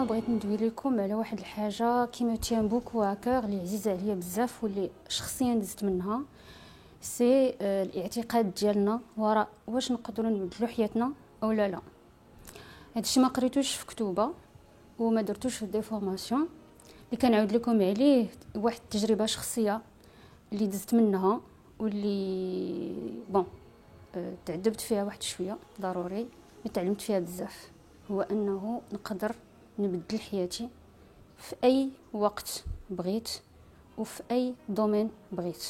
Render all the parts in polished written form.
اليوم بغيت ندوي لكم على واحد الحاجه كي مو تيان بوكو هاكر اللي عزيزه عليا بزاف واللي شخصيا دزت منها. سي الاعتقاد ديالنا وراء واش نقدروا نبدلوا حياتنا او لا. هادشي ما قريتوش في كتوبه وما درتوش في دي فورماسيون، اللي كنعاود لكم عليه واحد التجربه شخصيه اللي دزت منها واللي تعذبت فيها واحد شويه ضروري، تعلمت فيها بزاف. هو انه نقدر نبدل حياتي في اي وقت بغيت وفي اي دومين بغيت.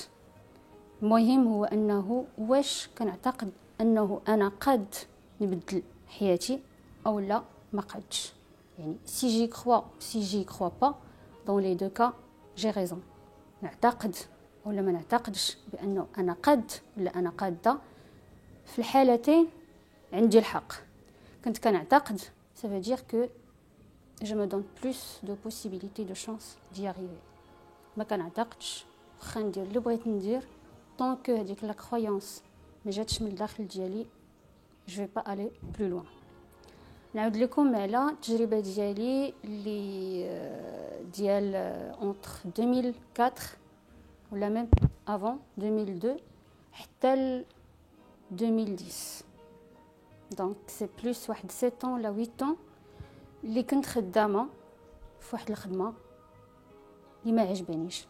المهم هو انه واش كنعتقد انه انا قد نبدل حياتي او لا ما قدش. يعني سي جي كروا با دون لي دو كا جي ريزون. نعتقد ولا ما نعتقدش بانه انا قد ولا انا قاده، في الحالتين عندي الحق. كنت كنعتقد ça veut dire que je me donne plus de possibilités de chance d'y arriver. ما كنعتقدش واخا ندير اللي بغيت ندير طونك هذيك لا كرويونس ما جاتش من الداخل ديالي je vais pas aller plus loin. نعاود لكم على التجربه ديالي اللي ديال entre 2004 ولا ميم avant 2002 حتى 2010. دونك سي بلوس واحد 7 ans ولا 8 ans اللي كنت خدامه في واحد الخدمه اللي ما عجبانيش،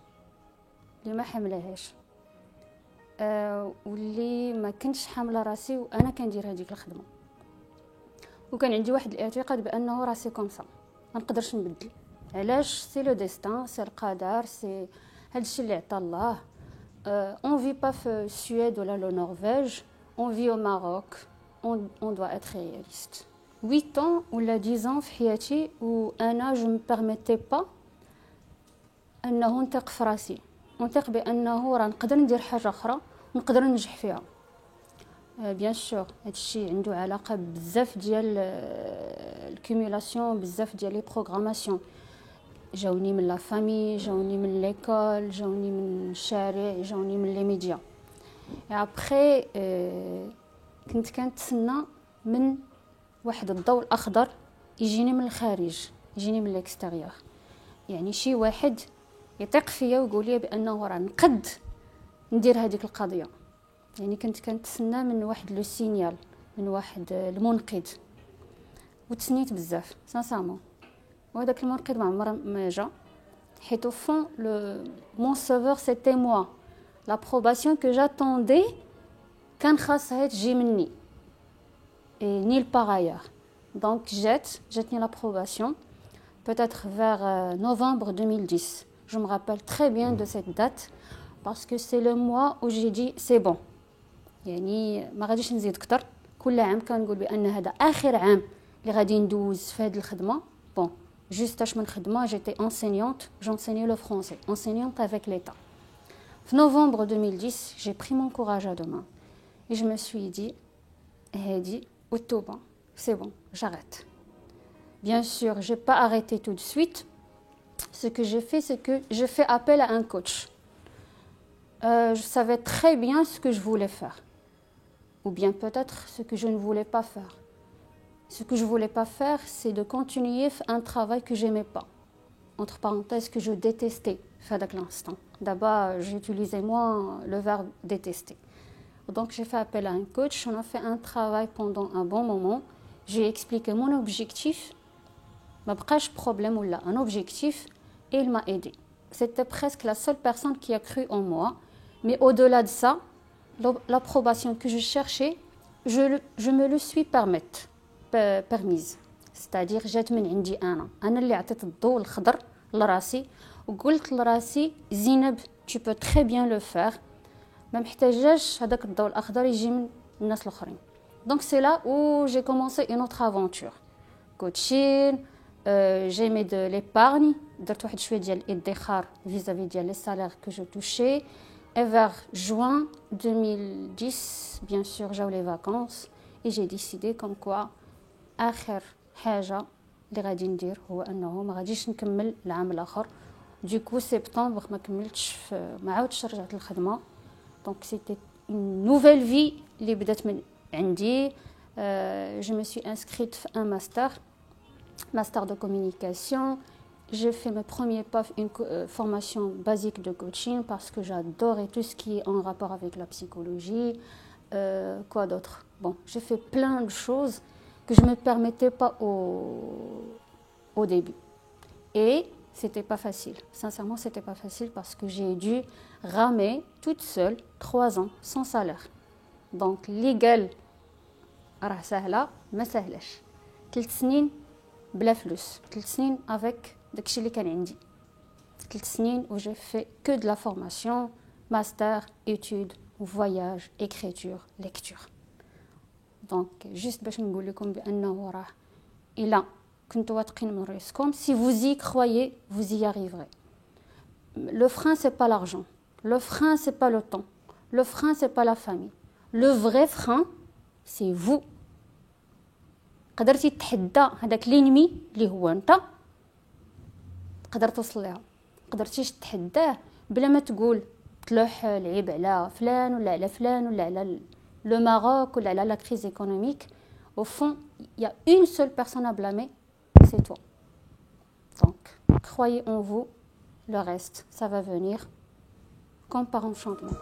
اللي ما حملهاش، واللي ما كنتش حامله راسي وانا كندير هذيك الخدمه. وكان عندي واحد الاعتقاد بانه راسي كومسا ما نقدرش نبدل. علاش؟ سي لو ديستان، سي القدر، سي هادشي اللي عطا الله. اون في با في السويد ولا لو نرويج، اون في او ماروك. on doit être réaliste. 8 ans ولا 10 ans في حياتي وانا je me permettais pas انه نثق في راسي، نثق بانه راه نقدر ندير حاجه اخرى ونقدر ننجح فيها. بيان سور هادشي عنده علاقه بزاف ديال الكومولاسيون، بزاف ديال لي بروغراماسيون جاوني من لا فامي، جاوني من ليكول، جاوني من الشارع، جاوني من لي ميديا. ابري كنت كنتسنى من واحد الضوء الاخضر يجيني من الخارج، يجيني من الاكستيريور. يعني شي واحد يثق فيا ويقول لي بانه راه نقد ندير هذيك القضيه. يعني كنت كنتسنى من واحد لو سينيال، من واحد المنقذ، وتسنيت بزاف سانسامون. وهذاك المنقذ ما عمره ما جا، حيت au fond le mon sauveur c'était moi. L'approbation que j'attendais كان خاصها تجي مني et nulle part ailleurs. Donc جاتني l'approbation peut-être vers novembre 2010. Je me rappelle très bien de cette date parce que c'est le mois où j'ai dit c'est bon. يعني ما غاديش نزيد اكثر. كل عام كنقول بان هذا اخر عام اللي غادي ندوز في هذه الخدمه. bon juste من خدمه j'étais enseignante, j'enseignais le français, enseignante avec l'état. En novembre 2010 j'ai pris mon courage à deux mains et je me suis dit هادي والتوبه c'est bon, j'arrête. Bien sûr, j'ai pas arrêté tout de suite. Ce que j'ai fait, c'est que j'ai fait appel à un coach. Je savais très bien ce que je voulais faire. Ou bien peut-être ce que je ne voulais pas faire. Ce que je ne voulais pas faire, c'est de continuer un travail que je n'aimais pas. Entre parenthèses, que je détestais à l'instant. D'abord, j'utilisais moins le verbe détester. Donc, j'ai fait appel à un coach. On a fait un travail pendant un bon moment. J'ai expliqué mon objectif. Ma problème ou là, un objectif, et il m'a aidé. C'était presque la seule personne qui a cru en moi. Mais au-delà de ça, l'approbation que je cherchais, je me le suis permise. C'est-à-dire, جات من عندي أنا اللي عطيت الضوء الخضر لراسي وقلت لراسي زينب tu peux très bien le faire. ما محتاجاش هذاك الضوء الأخضر يجي من الناس الآخرين. Donc c'est là où j'ai commencé une autre aventure. Coaching, j'ai mis de l'épargne, درت واحد شويه ديال الادخار vis-à-vis ديال les salaires que je touchais. Et vers juin 2010, bien sûr, j'ai eu les vacances et j'ai décidé comme quoi آخر حاجة اللي غادي ندير هو أنه ما غاديش نكمل العام الآخر. دوكو سبتمبر ما كملتش، ما عاودتش رجعت للخدمة. دونك سيتي une nouvelle vie اللي بدات من عندي. Je me suis inscrite في un master master de communication. J'ai fait mes premiers pas, une formation basique de coaching parce que j'adorais tout ce qui est en rapport avec la psychologie. Quoi d'autre? Bon, j'ai fait plein de choses que je ne me permettais pas au début. Et c'était pas facile. Sincèrement, c'était pas facile parce que j'ai dû ramer toute seule 3 ans sans salaire. Donc, légal, راه سهلة ما سهلش. 3 سنين بلا فلوس. 3 سنين avec داكشي اللي كان عندي. 3 سنين où j'ai fait que de la formation, master, études, voyage, écriture, lecture. Donc, juste باش نقول لكم بأنه راه إلا كنتوا واثقين من راسكم, si vous y croyez, vous y arriverez. Le frein, c'est pas l'argent. Le frein, c'est pas le temps. Le frein, c'est pas la famille. Le vrai frein, c'est vous. قدرتي تتحدى هذاك لينمي اللي هو انت, تقدر توصل لها. قدرتيش تتحداه بلا ما تقول تلوح العيب على فلان ولا على فلان ولا على le Maroc ou la crise économique. Au fond, il y a une seule personne à blâmer, c'est toi. Donc, croyez en vous, le reste, ça va venir comme par enchantement.